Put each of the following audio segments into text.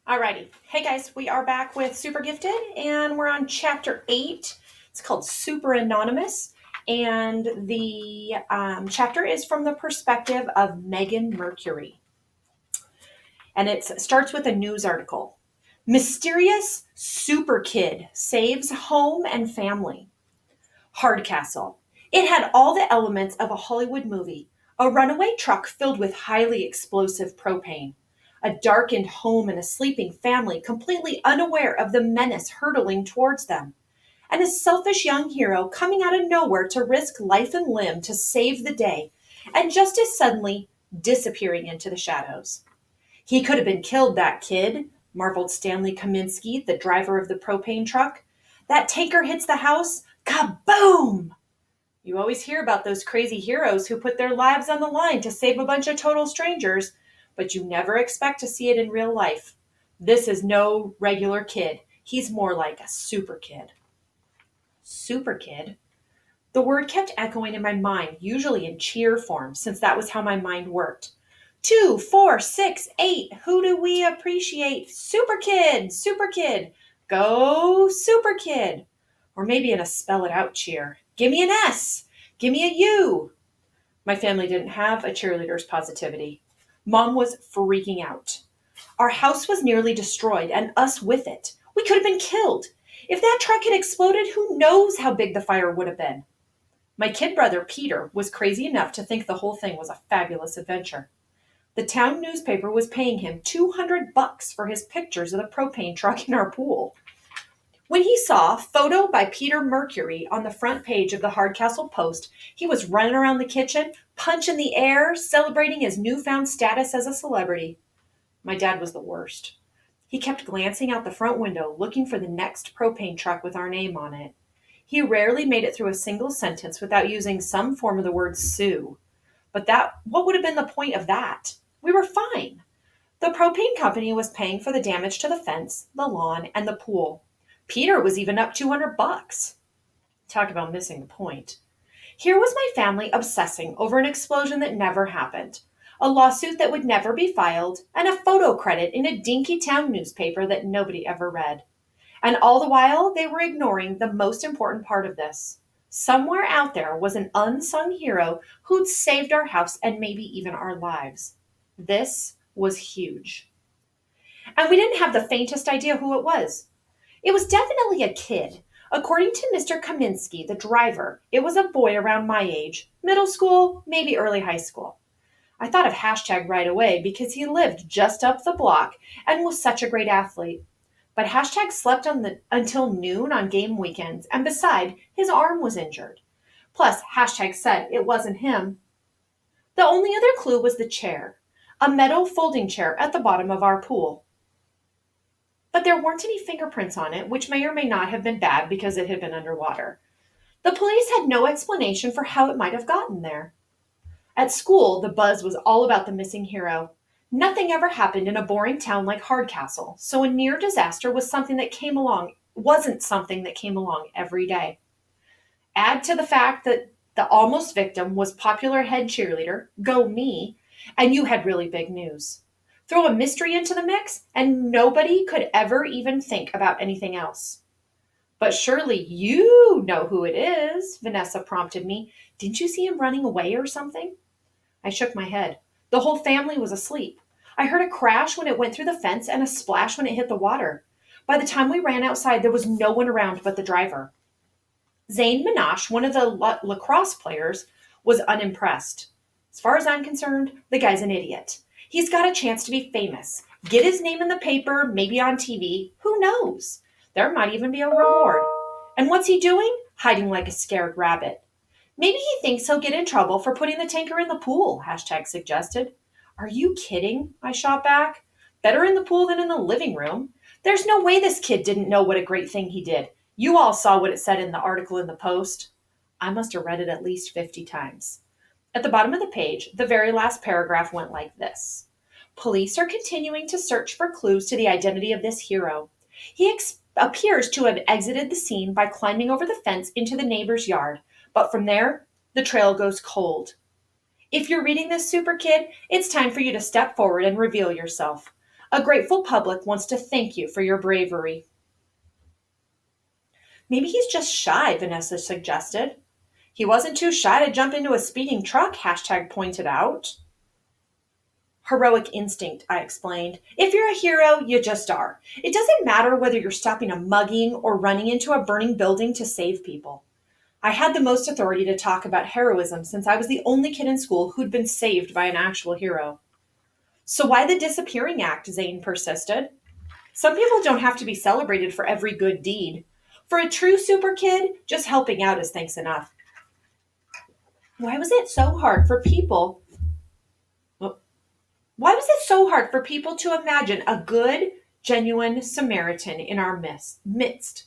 Alrighty. Hey guys, we are back with Super Gifted and we're on chapter 8. It's called Super Anonymous. And the chapter is from the perspective of Megan Mercury. And it starts with a news article. Mysterious super kid saves home and family. Hardcastle. It had all the elements of a Hollywood movie. A runaway truck filled with highly explosive propane. A darkened home and a sleeping family completely unaware of the menace hurtling towards them. And a selfish young hero coming out of nowhere to risk life and limb to save the day, and just as suddenly disappearing into the shadows. He could have been killed, that kid, marveled Stanley Kaminsky, the driver of the propane truck. That tanker hits the house, kaboom! You always hear about those crazy heroes who put their lives on the line to save a bunch of total strangers, but you never expect to see it in real life. This is no regular kid. He's more like a super kid. Super kid? The word kept echoing in my mind, usually in cheer form, since that was how my mind worked. 2, 4, 6, 8. Who do we appreciate? Super kid, super kid. Go super kid. Or maybe in a spell it out cheer. Give me an S. Give me a U. My family didn't have a cheerleader's positivity. Mom was freaking out. Our house was nearly destroyed, and us with it. We could have been killed. If that truck had exploded, who knows how big the fire would have been? My kid brother, Peter, was crazy enough to think the whole thing was a fabulous adventure. The town newspaper was paying him $200 for his pictures of the propane truck in our pool. When he saw photo by Peter Mercury on the front page of the Hardcastle Post, he was running around the kitchen, punch in the air, celebrating his newfound status as a celebrity. My dad was the worst. He kept glancing out the front window, looking for the next propane truck with our name on it. He rarely made it through a single sentence without using some form of the word sue. But what would have been the point of that? We were fine. The propane company was paying for the damage to the fence, the lawn, and the pool. Peter was even up $200. Talk about missing the point. Here was my family obsessing over an explosion that never happened, a lawsuit that would never be filed, and a photo credit in a dinky town newspaper that nobody ever read. And all the while, they were ignoring the most important part of this. Somewhere out there was an unsung hero who'd saved our house and maybe even our lives. This was huge. And we didn't have the faintest idea who it was. It was definitely a kid. According to Mr. Kaminsky, the driver, it was a boy around my age, middle school, maybe early high school. I thought of hashtag right away because he lived just up the block and was such a great athlete. But hashtag slept until noon on game weekends, and beside, his arm was injured. Plus, hashtag said it wasn't him. The only other clue was the chair, a metal folding chair at the bottom of our pool. But there weren't any fingerprints on it, which may or may not have been bad because it had been underwater. The police had no explanation for how it might have gotten there. At school, the buzz was all about the missing hero. Nothing ever happened in a boring town like Hardcastle, so a near disaster wasn't something that came along every day. Add to the fact that the almost victim was popular head cheerleader, go me, and you had really big news. Throw a mystery into the mix, and nobody could ever even think about anything else. But surely you know who it is, Vanessa prompted me. Didn't you see him running away or something? I shook my head. The whole family was asleep. I heard a crash when it went through the fence and a splash when it hit the water. By the time we ran outside, there was no one around but the driver. Zane Minash, one of the lacrosse players, was unimpressed. As far as I'm concerned, the guy's an idiot. He's got a chance to be famous. Get his name in the paper, maybe on TV. Who knows? There might even be a reward. And what's he doing? Hiding like a scared rabbit. Maybe he thinks he'll get in trouble for putting the tanker in the pool, hashtag suggested. Are you kidding? I shot back. Better in the pool than in the living room. There's no way this kid didn't know what a great thing he did. You all saw what it said in the article in the Post. I must have read it at least 50 times. At the bottom of the page, the very last paragraph went like this. Police are continuing to search for clues to the identity of this hero. He appears to have exited the scene by climbing over the fence into the neighbor's yard, but from there, the trail goes cold. If you're reading this, super kid, it's time for you to step forward and reveal yourself. A grateful public wants to thank you for your bravery. Maybe he's just shy, Vanessa suggested. He wasn't too shy to jump into a speeding truck, hashtag pointed out. Heroic instinct, I explained. If you're a hero, you just are. It doesn't matter whether you're stopping a mugging or running into a burning building to save people. I had the most authority to talk about heroism since I was the only kid in school who'd been saved by an actual hero. So why the disappearing act? Zane persisted. Some people don't have to be celebrated for every good deed. For a true super kid, just helping out is thanks enough. Why was it so hard for people? Why was it so hard for people to imagine a good, genuine Samaritan in our midst?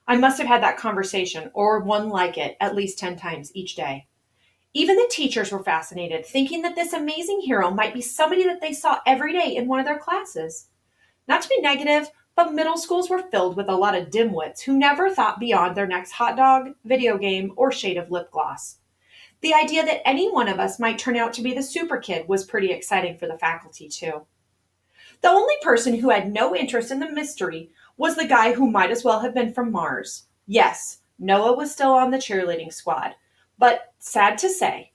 I must have had that conversation, or one like it, at least 10 times each day. Even the teachers were fascinated, thinking that this amazing hero might be somebody that they saw every day in one of their classes. Not to be negative, but middle schools were filled with a lot of dimwits who never thought beyond their next hot dog, video game, or shade of lip gloss. The idea that any one of us might turn out to be the super kid was pretty exciting for the faculty, too. The only person who had no interest in the mystery was the guy who might as well have been from Mars. Yes, Noah was still on the cheerleading squad, but sad to say,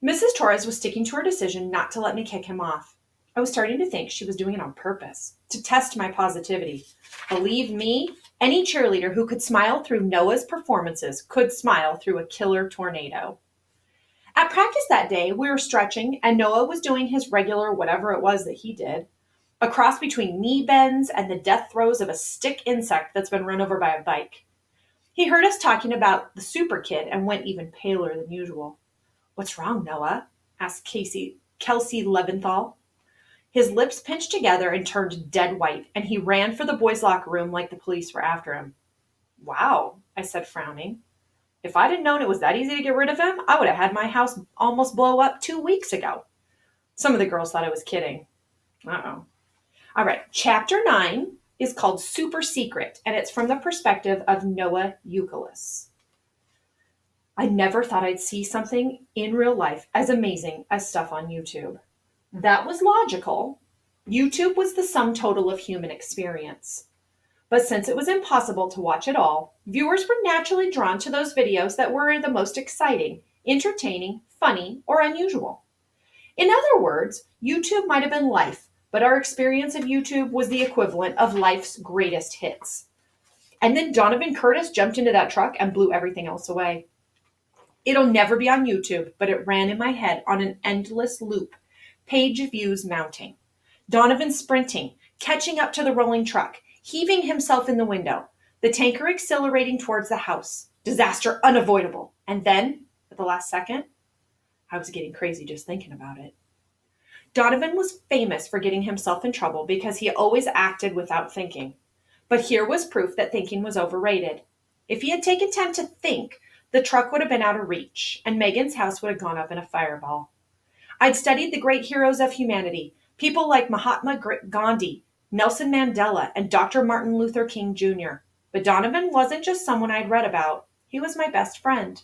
Mrs. Torres was sticking to her decision not to let me kick him off. I was starting to think she was doing it on purpose, to test my positivity. Believe me, any cheerleader who could smile through Noah's performances could smile through a killer tornado. At practice that day, we were stretching, and Noah was doing his regular whatever it was that he did, a cross between knee bends and the death throes of a stick insect that's been run over by a bike. He heard us talking about the super kid and went even paler than usual. "What's wrong, Noah?" asked Kelsey Leventhal. His lips pinched together and turned dead white, and he ran for the boys' locker room like the police were after him. "Wow," I said, frowning. "If I'd have known it was that easy to get rid of him, I would have had my house almost blow up 2 weeks ago." Some of the girls thought I was kidding. Uh-oh. All right, chapter 9 is called Super Secret, and it's from the perspective of Noah Euclid. I never thought I'd see something in real life as amazing as stuff on YouTube. That was logical. YouTube was the sum total of human experience. But since it was impossible to watch it all, viewers were naturally drawn to those videos that were the most exciting, entertaining, funny, or unusual. In other words, YouTube might have been life, but our experience of YouTube was the equivalent of life's greatest hits. And then Donovan Curtis jumped into that truck and blew everything else away. It'll never be on YouTube, but it ran in my head on an endless loop, page views mounting. Donovan sprinting, catching up to the rolling truck, heaving himself in the window, the tanker accelerating towards the house. Disaster unavoidable. And then, at the last second, I was getting crazy just thinking about it. Donovan was famous for getting himself in trouble because he always acted without thinking. But here was proof that thinking was overrated. If he had taken time to think, the truck would have been out of reach, and Megan's house would have gone up in a fireball. I'd studied the great heroes of humanity, people like Mahatma Gandhi, Nelson Mandela, and Dr. Martin Luther King Jr. But Donovan wasn't just someone I'd read about. He was my best friend.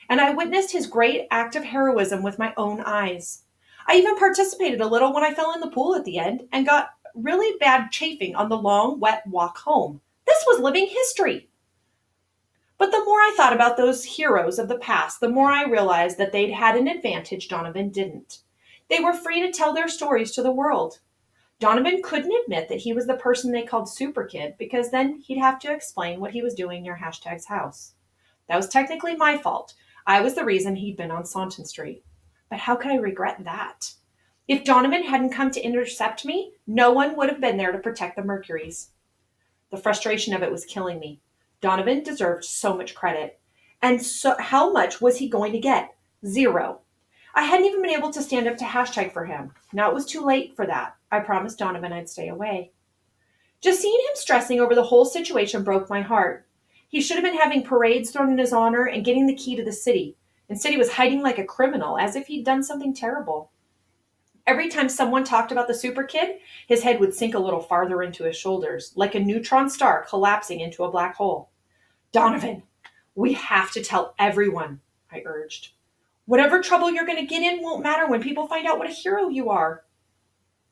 And I witnessed his great act of heroism with my own eyes. I even participated a little when I fell in the pool at the end and got really bad chafing on the long, wet walk home. This was living history. But the more I thought about those heroes of the past, the more I realized that they'd had an advantage Donovan didn't. They were free to tell their stories to the world. Donovan couldn't admit that he was the person they called Super Kid because then he'd have to explain what he was doing near Hashtag's house. That was technically my fault. I was the reason he'd been on Saunton Street. But how could I regret that? If Donovan hadn't come to intercept me, no one would have been there to protect the Mercuries. The frustration of it was killing me. Donovan deserved so much credit. And so how much was he going to get? 0. I hadn't even been able to stand up to Hashtag for him. Now it was too late for that. I promised Donovan I'd stay away. Just seeing him stressing over the whole situation broke my heart. He should have been having parades thrown in his honor and getting the key to the city. Instead, he was hiding like a criminal, as if he'd done something terrible. Every time someone talked about the super kid, his head would sink a little farther into his shoulders, like a neutron star collapsing into a black hole. "Donovan, we have to tell everyone," I urged. "Whatever trouble you're going to get in won't matter when people find out what a hero you are."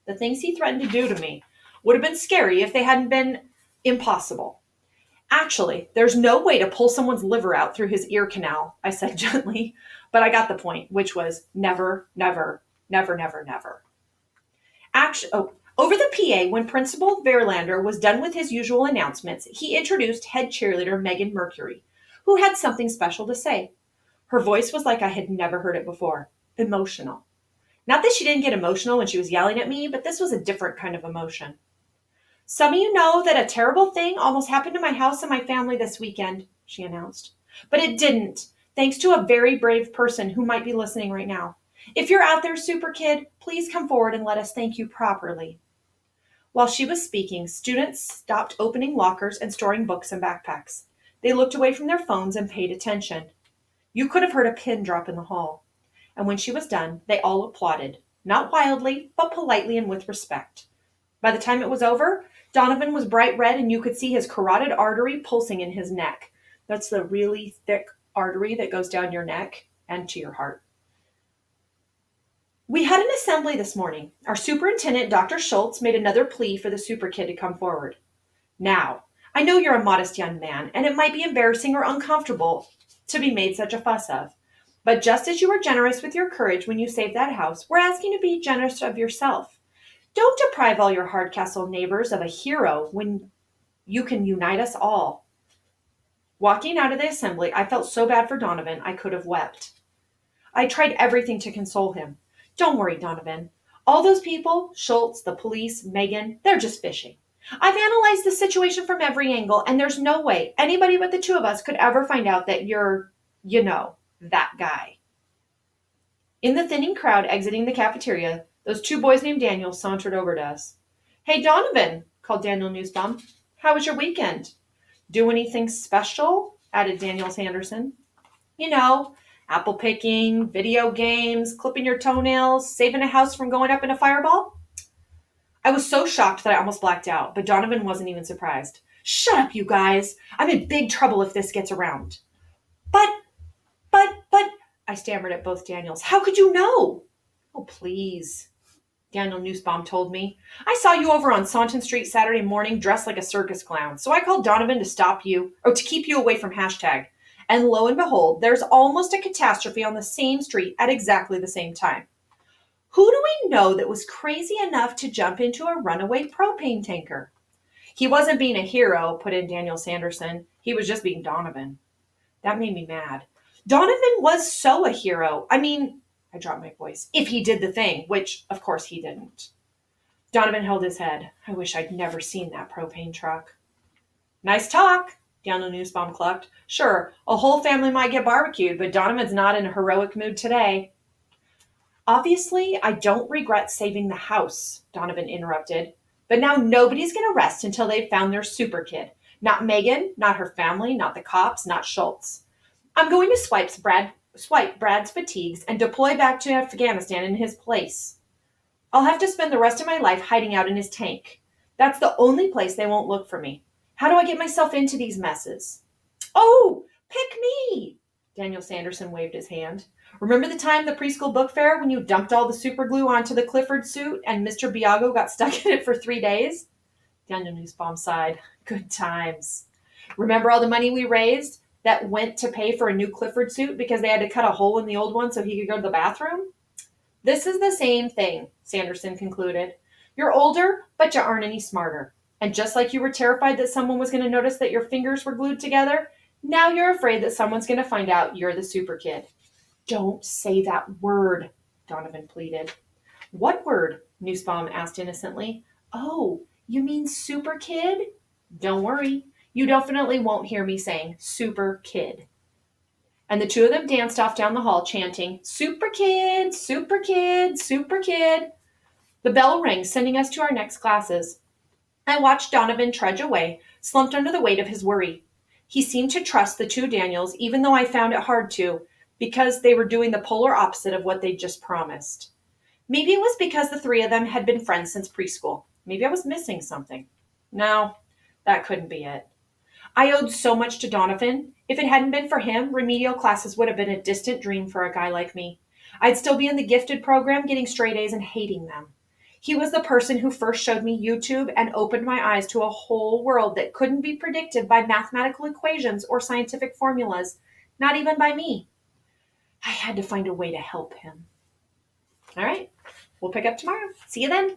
The things he threatened to do to me would have been scary if they hadn't been impossible. Actually, there's no way to pull someone's liver out through his ear canal, I said gently, but I got the point, which was never, never, never, never, never. Over the PA, when Principal Verlander was done with his usual announcements, he introduced head cheerleader Megan Mercury, who had something special to say. Her voice was like I had never heard it before. Emotional. Not that she didn't get emotional when she was yelling at me, but this was a different kind of emotion. Some of you know that a terrible thing almost happened to my house and my family this weekend, she announced. But it didn't, thanks to a very brave person who might be listening right now. If you're out there, super kid, please come forward and let us thank you properly. While she was speaking, students stopped opening lockers and storing books and backpacks. They looked away from their phones and paid attention. You could have heard a pin drop in the hall. And when she was done, they all applauded, not wildly, but politely and with respect. By the time it was over, Donovan was bright red and you could see his carotid artery pulsing in his neck. That's the really thick artery that goes down your neck and to your heart. We had an assembly this morning. Our superintendent, Dr. Schultz, made another plea for the super kid to come forward. Now, I know you're a modest young man, and it might be embarrassing or uncomfortable to be made such a fuss of. But just as you were generous with your courage when you saved that house, we're asking you to be generous of yourself. Don't deprive all your Hardcastle neighbors of a hero when you can unite us all. Walking out of the assembly, I felt so bad for Donovan, I could have wept. I tried everything to console him. Don't worry, Donovan. All those people, Schultz, the police, Megan, they're just fishing. I've analyzed the situation from every angle, and there's no way anybody but the two of us could ever find out that you're, that guy. In the thinning crowd exiting the cafeteria, those two boys named Daniel sauntered over to us. Hey, Donovan, called Daniel Newsbaum. How was your weekend? Do anything special? Added Daniel Sanderson. Apple picking, video games, clipping your toenails, saving a house from going up in a fireball? I was so shocked that I almost blacked out, but Donovan wasn't even surprised. Shut up, you guys. I'm in big trouble if this gets around. But, I stammered at both Daniels. How could you know? Oh, please, Daniel Nussbaum told me. I saw you over on Saunton Street Saturday morning dressed like a circus clown, so I called Donovan to stop you, or to keep you away from hashtag. And lo and behold, there's almost a catastrophe on the same street at exactly the same time. Who do we know that was crazy enough to jump into a runaway propane tanker? He wasn't being a hero, put in Daniel Sanderson. He was just being Donovan. That made me mad. Donovan was so a hero. I dropped my voice. If he did the thing, which, of course, he didn't. Donovan held his head. I wish I'd never seen that propane truck. Nice talk, Daniel Nussbaum clucked. Sure, a whole family might get barbecued, but Donovan's not in a heroic mood today. Obviously, I don't regret saving the house, Donovan interrupted. But now nobody's going to rest until they've found their super kid. Not Megan, not her family, not the cops, not Schultz. I'm going to swipe Brad's fatigues and deploy back to Afghanistan in his place. I'll have to spend the rest of my life hiding out in his tank. That's the only place they won't look for me. How do I get myself into these messes? Oh, pick me! Daniel Sanderson waved his hand. Remember the time the preschool book fair when you dumped all the super glue onto the Clifford suit and Mr. Biago got stuck in it for 3 days? Daniel Nussbaum sighed. Good times. Remember all the money we raised that went to pay for a new Clifford suit because they had to cut a hole in the old one so he could go to the bathroom? This is the same thing, Sanderson concluded. You're older, but you aren't any smarter. And just like you were terrified that someone was going to notice that your fingers were glued together, now you're afraid that someone's going to find out you're the super kid. Don't say that word, Donovan pleaded. What word? Nussbaum asked innocently. Oh, you mean super kid? Don't worry. You definitely won't hear me saying super kid. And the two of them danced off down the hall chanting, super kid, super kid, super kid. The bell rang, sending us to our next classes. I watched Donovan trudge away, slumped under the weight of his worry. He seemed to trust the two Daniels, even though I found it hard to, because they were doing the polar opposite of what they'd just promised. Maybe it was because the three of them had been friends since preschool. Maybe I was missing something. No, that couldn't be it. I owed so much to Donovan. If it hadn't been for him, remedial classes would have been a distant dream for a guy like me. I'd still be in the gifted program, getting straight A's and hating them. He was the person who first showed me YouTube and opened my eyes to a whole world that couldn't be predicted by mathematical equations or scientific formulas, not even by me. I had to find a way to help him. All right, we'll pick up tomorrow. See you then.